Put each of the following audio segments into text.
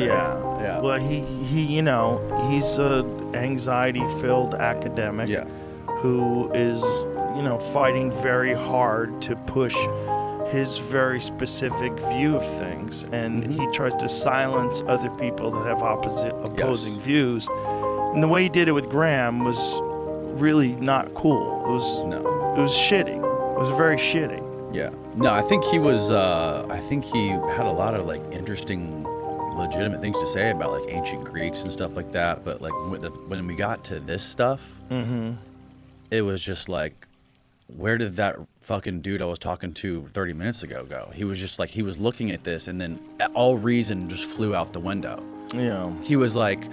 Yeah. Well, he he's a anxiety-filled academic who is, fighting very hard to push his very specific view of things, and he tries to silence other people that have opposing views. And the way he did it with Graham was really not cool. It was shitty. It was very shitty. Yeah. No, I think he was. I think he had a lot of like interesting, legitimate things to say about like ancient Greeks and stuff like that. But like when we got to this stuff, it was just like, where did that fucking dude I was talking to 30 minutes ago go? He was just like, he was looking at this, and then all reason just flew out the window. Yeah. He was like,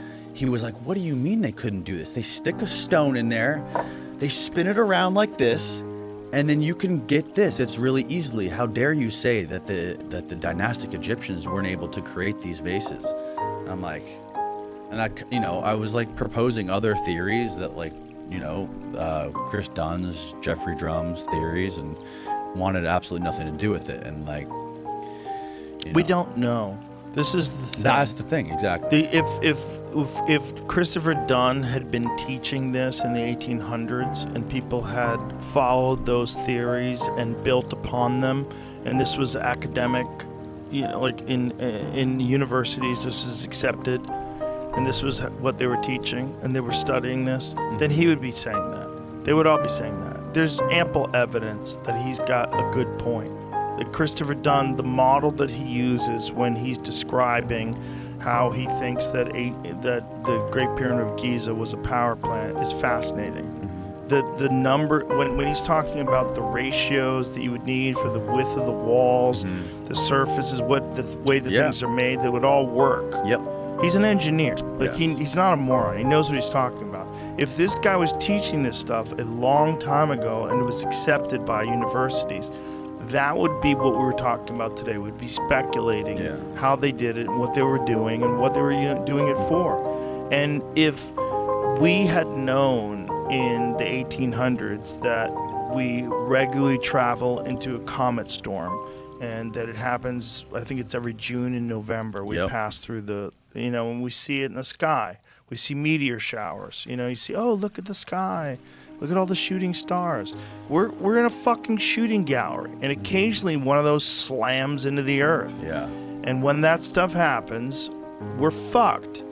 what do you mean they couldn't do this? They stick a stone in there, they spin it around like this, and then you can get this. It's really easily. How dare you say that the dynastic Egyptians weren't able to create these vases? And I'm like, and I was like proposing other theories that like, Chris Dunn's, Jeffrey Drum's theories, and wanted absolutely nothing to do with it. And like, we don't know. This is the thing. That's the thing, exactly. If Christopher Dunn had been teaching this in the 1800s and people had followed those theories and built upon them, and this was academic, like in universities, this was accepted, and this was what they were teaching, and they were studying this, then he would be saying that. They would all be saying that. There's ample evidence that he's got a good point. That Christopher Dunn, the model that he uses when he's describing how he thinks that the Great Pyramid of Giza was a power plant is fascinating. The number, when he's talking about the ratios that you would need for the width of the walls, the surfaces, the way the things are made, that would all work. Yep. He's an engineer. He's not a moron. He knows what he's talking about. If this guy was teaching this stuff a long time ago and it was accepted by universities, that would be what we were talking about today. We'd be speculating how they did it and what they were doing and what they were doing it for. And if we had known in the 1800s that we regularly travel into a comet storm and that it happens, I think it's every June and November, we pass through when we see it in the sky. We see meteor showers. You see, oh, look at the sky. Look at all the shooting stars. We're in a fucking shooting gallery, and occasionally one of those slams into the earth. Yeah. And when that stuff happens, we're fucked.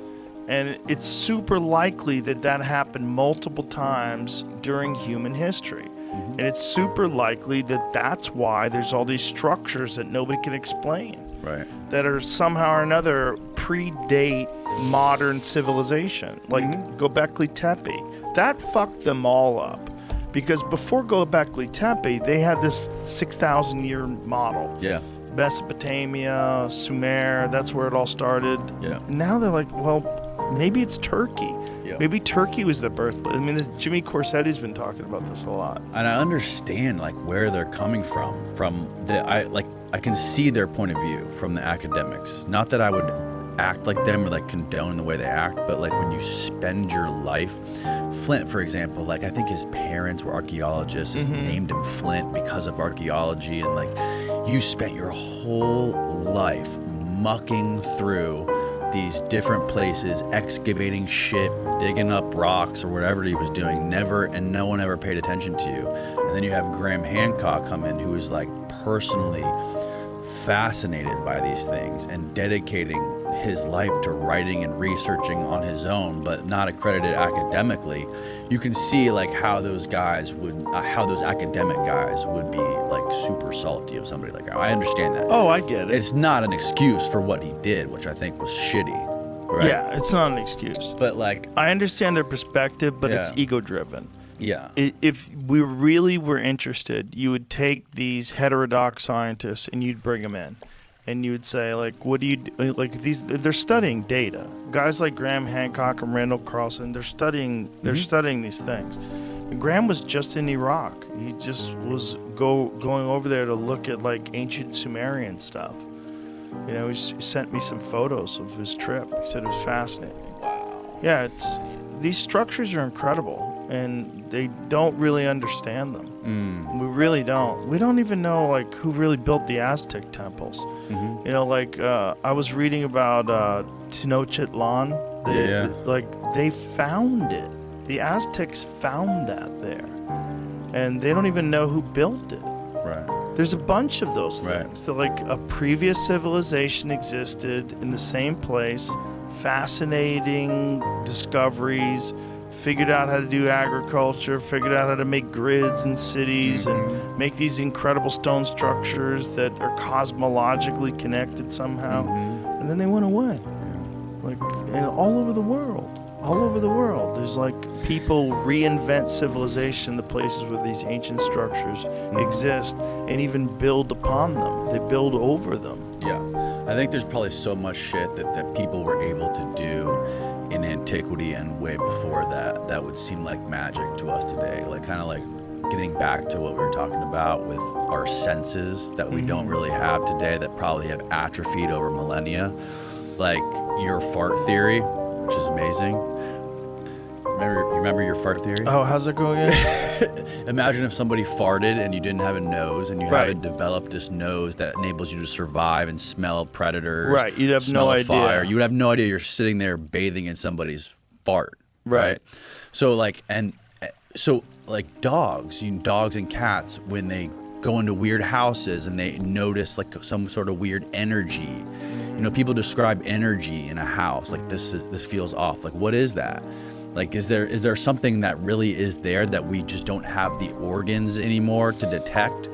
And it's super likely that happened multiple times during human history. And it's super likely that's why there's all these structures that nobody can explain. Right. That are somehow or another predate modern civilization, like Göbekli Tepe. That fucked them all up, because before Göbekli Tepe, they had this 6,000-year model. Yeah. Mesopotamia, Sumer, that's where it all started. Yeah. And now they're like, well, maybe it's Turkey. Yeah. Maybe Turkey was the birthplace. I mean, Jimmy Corsetti's been talking about this a lot. And I understand like where they're coming from. I can see their point of view from the academics. Not that I would act like them or like condone the way they act, but like when you spend your life, Flint, for example, like I think his parents were archaeologists, named him Flint because of archaeology, and like you spent your whole life mucking through these different places, excavating shit, digging up rocks or whatever he was doing, and no one ever paid attention to you. And then you have Graham Hancock come in, who is like personally fascinated by these things and dedicating his life to writing and researching on his own, but not accredited academically. You can see like how those academic guys would be like super salty of somebody like that. I understand that. Oh, I get it. It's not an excuse for what he did, which I think was shitty. Right? Yeah, it's not an excuse. But like, I understand their perspective, but it's ego-driven. Yeah. If we really were interested, you would take these heterodox scientists and you'd bring them in. And you would say, like, what do you do? Like, they're studying data. Guys like Graham Hancock and Randall Carlson, they're studying these things. And Graham was just in Iraq. He just was going over there to look at, like, ancient Sumerian stuff. He sent me some photos of his trip. He said it was fascinating. Wow. Yeah, these structures are incredible, and they don't really understand them. We really don't. We don't even know like who really built the Aztec temples. Mm-hmm. You know, like I was reading about Tenochtitlan. Yeah. Like they found it. The Aztecs found that there, and they don't even know who built it. Right. There's a bunch of those Right. things. That like a previous civilization existed in the same place, fascinating discoveries, figured out how to do agriculture, figured out how to make grids and cities and make these incredible stone structures that are cosmologically connected somehow. And then they went away. Like, and all over the world. All over the world, there's like people reinvent civilization, the places where these ancient structures exist, and even build upon them. They build over them. Yeah. I think there's probably so much shit that people were able to do in antiquity and way before that would seem like magic to us today. Like kind of like getting back to what we were talking about with our senses that we don't really have today, that probably have atrophied over millennia. Like your fart theory, which is amazing. Remember your fart theory? Oh, how's it going again? Imagine if somebody farted and you didn't have a nose, and you Right. haven't developed this nose that enables you to survive and smell predators. Right, you'd have smell no a idea. Fire. You would have no idea you're sitting there bathing in somebody's fart. Right. So like dogs and cats, when they go into weird houses and they notice like some sort of weird energy. You know, people describe energy in a house like this feels off. Like, what is that? Like, is there something that really is there that we just don't have the organs anymore to detect,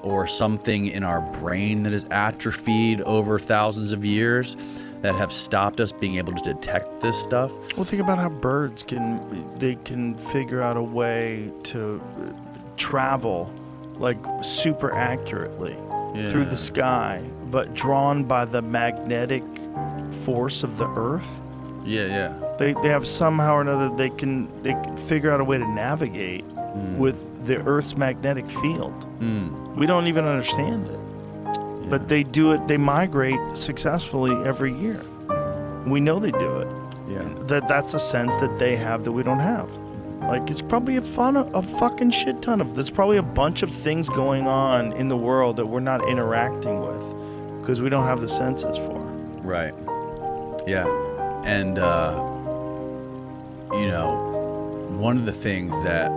or something in our brain that is atrophied over thousands of years that have stopped us being able to detect this stuff? Well, think about how birds can figure out a way to travel like super accurately through the sky, but drawn by the magnetic force of the earth. Yeah. They have somehow or another they can figure out a way to navigate with the Earth's magnetic field. We don't even understand it, but they do it. They migrate successfully every year. We know they do it. Yeah. That's a sense that they have that we don't have. Like, it's probably a fucking shit ton of. There's probably a bunch of things going on in the world that we're not interacting with because we don't have the senses for. Right. Yeah. And, you know, one of the things that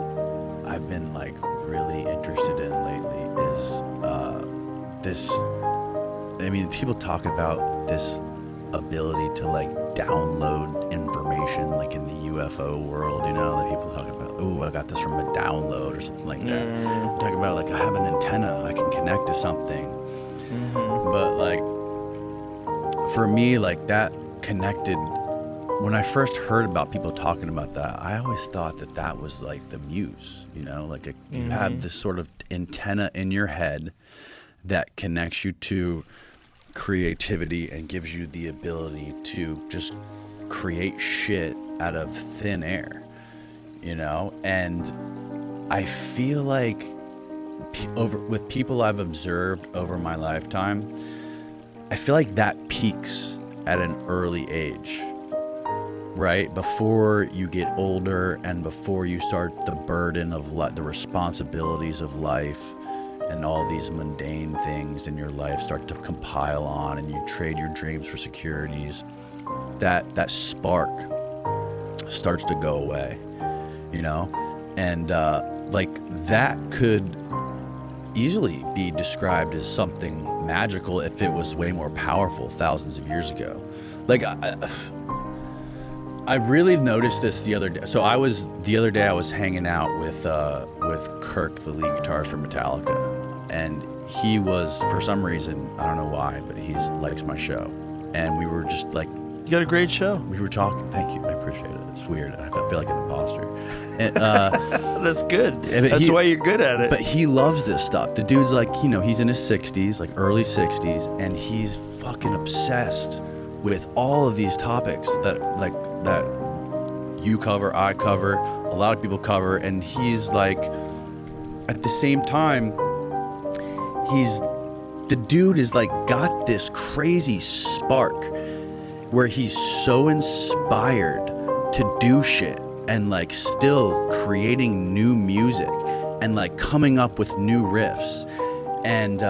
I've been like really interested in lately is this. I mean, people talk about this ability to like download information, like in the UFO world, you know, that people talk about, oh, I got this from a download or something like that. Talk about like, I have an antenna, I can connect to something. But like, for me, like that connected, when I first heard about people talking about that, I always thought that was like the muse, you know, like you have this sort of antenna in your head that connects you to creativity and gives you the ability to just create shit out of thin air, you know. And I feel like with people I've observed over my lifetime, I feel like that peaks at an early age, right? Before you get older and before you start the burden of the responsibilities of life and all these mundane things in your life start to compile on, and you trade your dreams for securities, that spark starts to go away, you know? And like that could easily be described as something magical if it was way more powerful thousands of years ago. Like I really noticed this the other day. So the other day I was hanging out with Kirk, the lead guitarist for Metallica, and he was, for some reason, I don't know why, but he likes my show, and we were just like, You got a great show. we were talking. Thank you, I appreciate it. It's weird. I feel like an imposter. And, That's good. but That's why you're good at it. But he loves this stuff. The dude's like, you know, he's in his 60s, like early 60s, and he's fucking obsessed with all of these topics that you cover, I cover, a lot of people cover, and he's like, at the same time, the dude is like got this crazy spark where he's so inspired to do shit and like still creating new music and like coming up with new riffs and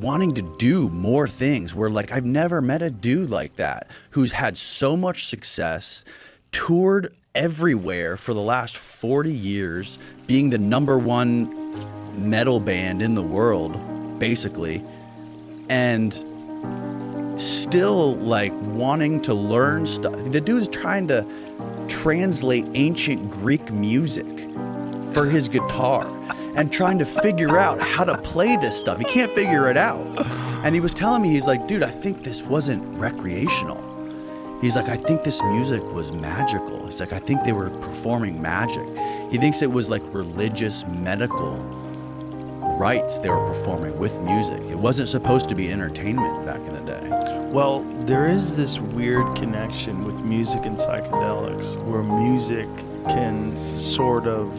wanting to do more things, where like I've never met a dude like that who's had so much success, toured everywhere for the last 40 years, being the #1 metal band in the world, basically, and still like wanting to learn stuff. The dude's trying to translate ancient Greek music for his guitar and trying to figure out how to play this stuff. He can't figure it out. And he was telling me, he's like, dude, I think this wasn't recreational. He's like, I think this music was magical. He's like, I think they were performing magic. He thinks it was like religious, medical rites they were performing with music. It wasn't supposed to be entertainment back in the day. Well, there is this weird connection with music and psychedelics, where music can sort of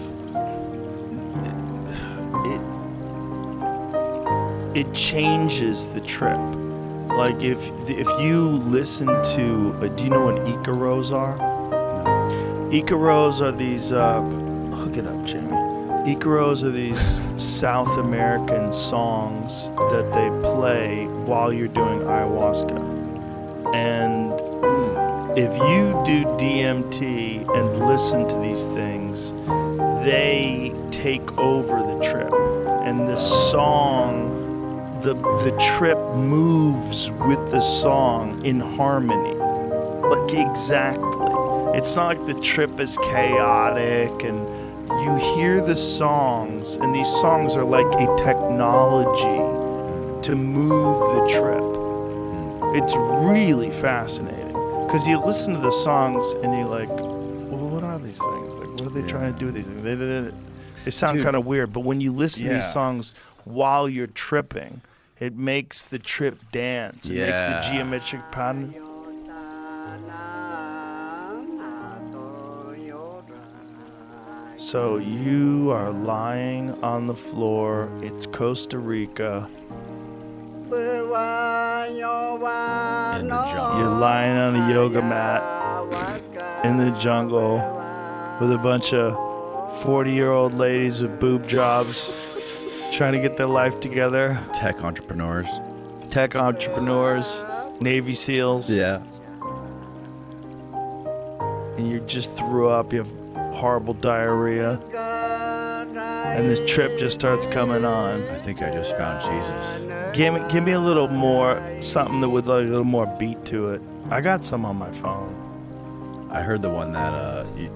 it changes the trip. Like if you listen to, do you know what Icaros are? Icaros are these, hook it up, Jamie. Icaros are these South American songs that they play while you're doing ayahuasca. And if you do DMT and listen to these things, they take over the trip. And the song, the trip moves with the song in harmony. Like exactly. It's not like the trip is chaotic, and you hear the songs, and these songs are like a technology to move the trip. It's really fascinating, because you listen to the songs and you're like, well, what are these things? Like, what are they trying to do with these things? They sound kind of weird, but when you listen to these songs while you're tripping, it makes the trip dance. It makes the geometric pattern. So you are lying on the floor. It's Costa Rica. In the jungle. You're lying on a yoga mat in the jungle with a bunch of 40-year-old ladies with boob jobs trying to get their life together. Tech entrepreneurs, Navy SEALs. Yeah. And you just threw up. You have horrible diarrhea. And this trip just starts coming on. I think I just found Jesus. Give me a little more, something that with like a little more beat to it. I got some on my phone. I heard the one that you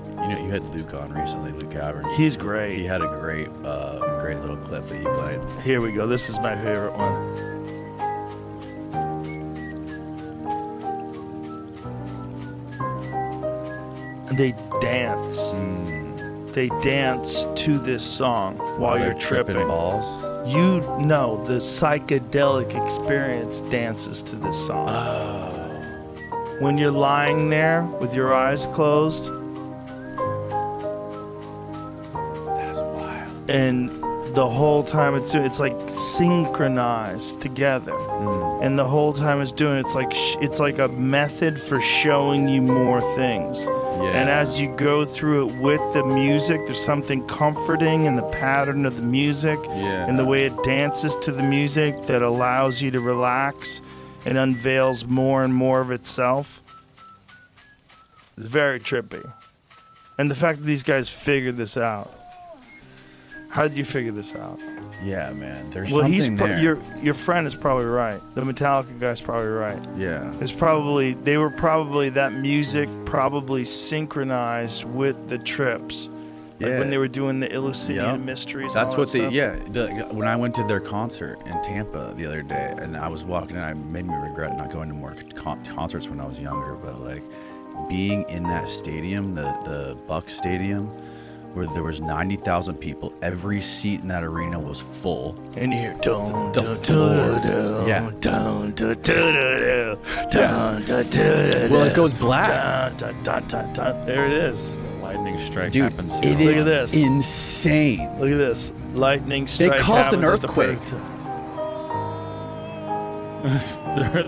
had Luke on recently, Luke Caverns. He's great. He had a great little clip that he played. Here we go. This is my favorite one. They dance. They dance to this song while you're tripping. Balls. You know, the psychedelic experience dances to this song. Oh. When you're lying there with your eyes closed, That's wild. and the whole time it's like synchronized together, and the whole time it's doing it's like a method for showing you more things. And as you go through it with the music, there's something comforting in the pattern of the music and the way it dances to the music that allows you to relax and unveils more and more of itself. It's very trippy. And the fact that these guys figured this out. How did you figure this out? Yeah, man. There's something there. Your friend is probably right. The Metallica guy's probably right. Yeah. That music probably synchronized with the trips. Like when they were doing the Eleusinian mysteries. That's what stuff. when I went to their concert in Tampa the other day, and I was walking in, I made me regret not going to more concerts when I was younger, but like being in that stadium, the Buck Stadium, where there was 90,000 people, every seat in that arena was full. And you hear Well, it goes black. There it is. Lightning strike Dude, happens. it Look is at this. insane. Look at this. Lightning strike. They caused an happens at the earthquake.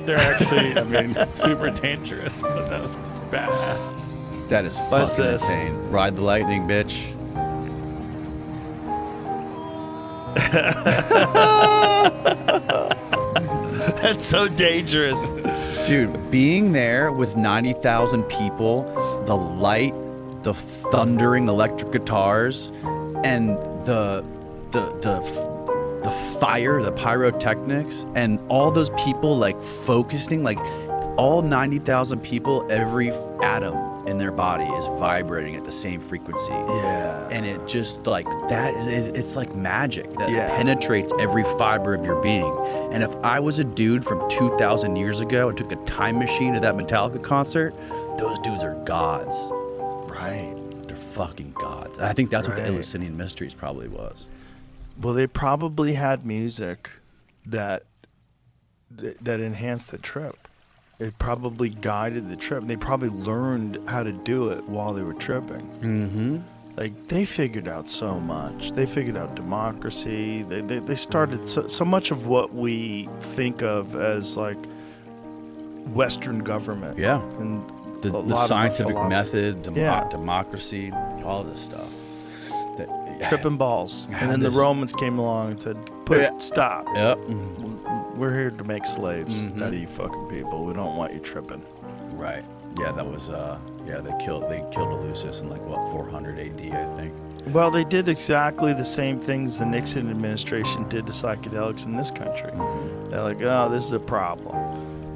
they're actually, I mean, super dangerous, but that was badass. That is What's fucking this? insane. Ride the lightning, bitch. That's so dangerous. Dude, being there with 90,000 people, the light, the thundering electric guitars, and the fire, the pyrotechnics, and all those people like focusing, like all 90,000 people, every atom in their body is vibrating at the same frequency. Yeah. And it just like that is it's like magic that Yeah. penetrates every fiber of your being. And if I was a dude from 2,000 years ago and took a time machine to that Metallica concert, those dudes are gods. Right. They're fucking gods. I think that's what the Right. Eleusinian Mysteries probably was. Well, they probably had music that enhanced the trip. It probably guided the trip. They probably learned how to do it while they were tripping. Mm-hmm. Like, they figured out so much. They figured out democracy. They started so much of what we think of as like Western government. Yeah. And The a lot of scientific philosophy. method, Yeah. democracy, all this stuff. Tripping balls. I And had then the this- Romans came along and said, stop. Yep. We're here to make slaves Mhm. out of you fucking people. We don't want you tripping. Right. Yeah, that was they killed Eleusis in like what 400 AD, I think. Well, they did exactly the same things the Nixon administration did to psychedelics in this country. They're like, oh, this is a problem.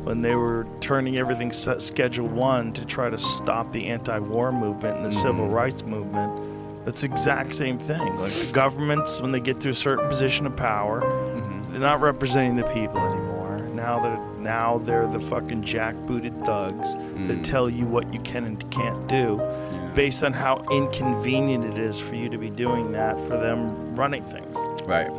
When they were turning everything Schedule 1 to try to stop the anti-war movement and the civil rights movement, that's the exact same thing. Like the governments, when they get to a certain position of power, they're not representing the people anymore. Now they're the fucking jackbooted thugs that tell you what you can and can't do based on how inconvenient it is for you to be doing that for them running things. Right.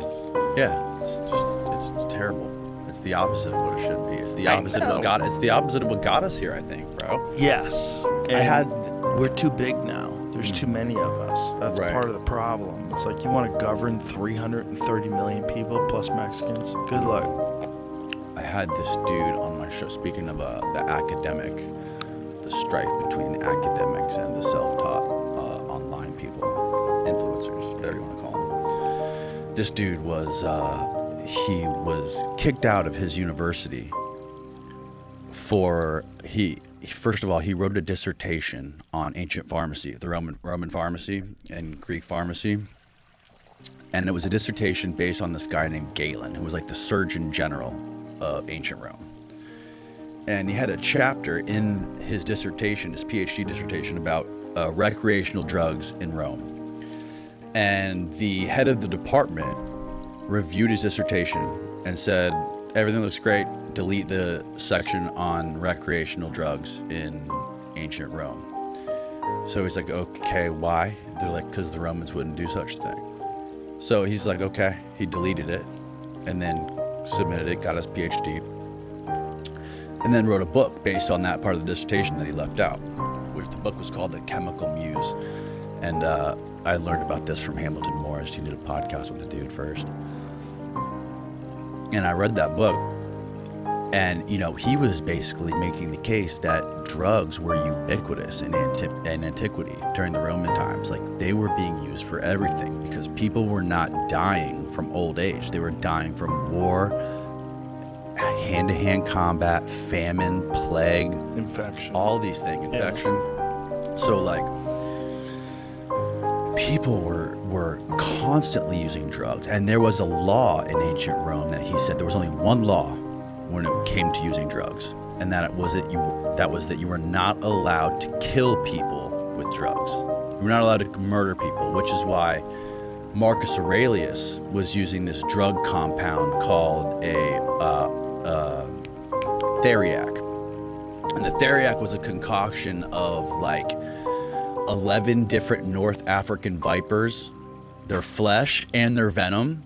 Yeah. It's terrible. It's the opposite of what it should be. It's the opposite of what got it's the opposite of what got us here, I think, bro. Yes. And I we're too big now. There's too many of us. That's Right. part of the problem. It's like you want to govern 330 million people plus Mexicans. Good luck. I had this dude on my show, speaking of the academic, the strife between the academics and the self-taught online people, influencers, whatever you want to call them. This dude was, he was kicked out of his university for, first of all, he wrote a dissertation on ancient pharmacy, the Roman pharmacy and Greek pharmacy. And it was a dissertation based on this guy named Galen, who was like the Surgeon General of ancient Rome. And he had a chapter in his dissertation, his PhD dissertation, about recreational drugs in Rome. And the head of the department reviewed his dissertation and said, everything looks great, delete the section on recreational drugs in ancient Rome. So he's like, okay, why? They're like, because the Romans wouldn't do such a thing. So he's like, okay, he deleted it and then submitted it, got his PhD, and then wrote a book based on that part of the dissertation that he left out, which the book was called The Chemical Muse. And I learned about this from Hamilton Morris. He did a podcast with the dude first. And I read that book, and, you know, he was basically making the case that drugs were ubiquitous in antiquity during the Roman times. Like, they were being used for everything because people were not dying from old age. They were dying from war, hand-to-hand combat, famine, plague, Infection. all these things, infection. So, like, people were constantly using drugs. And there was a law in ancient Rome that he said there was only one law when it came to using drugs, and that was that you were not allowed to kill people with drugs. You were not allowed to murder people, which is why Marcus Aurelius was using this drug compound called a theriac. And the theriac was a concoction of like 11 different North African vipers, their flesh and their venom,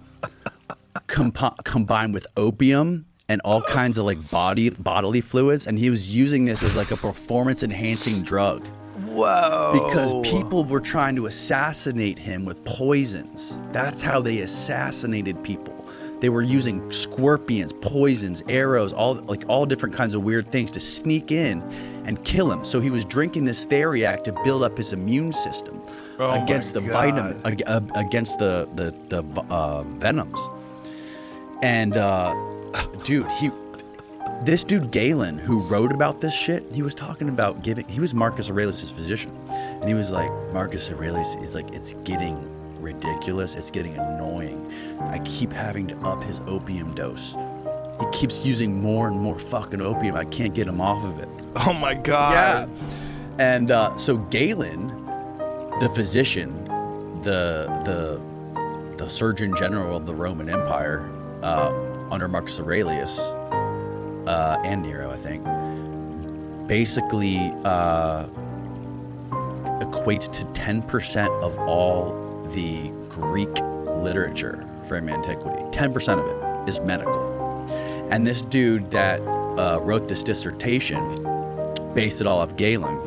combined with opium and all kinds of like bodily fluids, and he was using this as like a performance enhancing drug. Whoa. Because people were trying to assassinate him with poisons. That's how they assassinated people. They were using scorpions, poisons, arrows, all different kinds of weird things to sneak in and kill him. So he was drinking this theriac to build up his immune system against the vitamin, against the venoms. And dude, this dude Galen, who wrote about this shit, he was talking about he was Marcus Aurelius' physician, and he was like, Marcus Aurelius is like, it's getting ridiculous, it's getting annoying. I keep having to up his opium dose. He keeps using more and more fucking opium. I can't get him off of it. Oh my God. Yeah. And so Galen, the physician, the Surgeon General of the Roman Empire, under Marcus Aurelius, and Nero, I think, basically equates to 10% of all the Greek literature from antiquity. 10% of it is medical. And this dude that wrote this dissertation, based it all off Galen,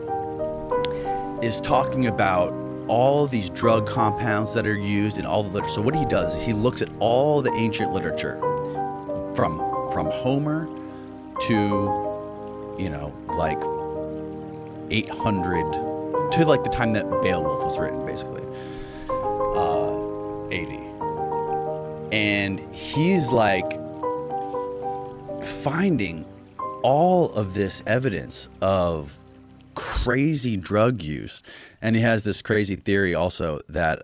is talking about all these drug compounds that are used in all the literature. So what he does is he looks at all the ancient literature from Homer to, you know, like 800 to like the time that Beowulf was written, basically, 80. And he's like finding all of this evidence of crazy drug use. And he has this crazy theory also that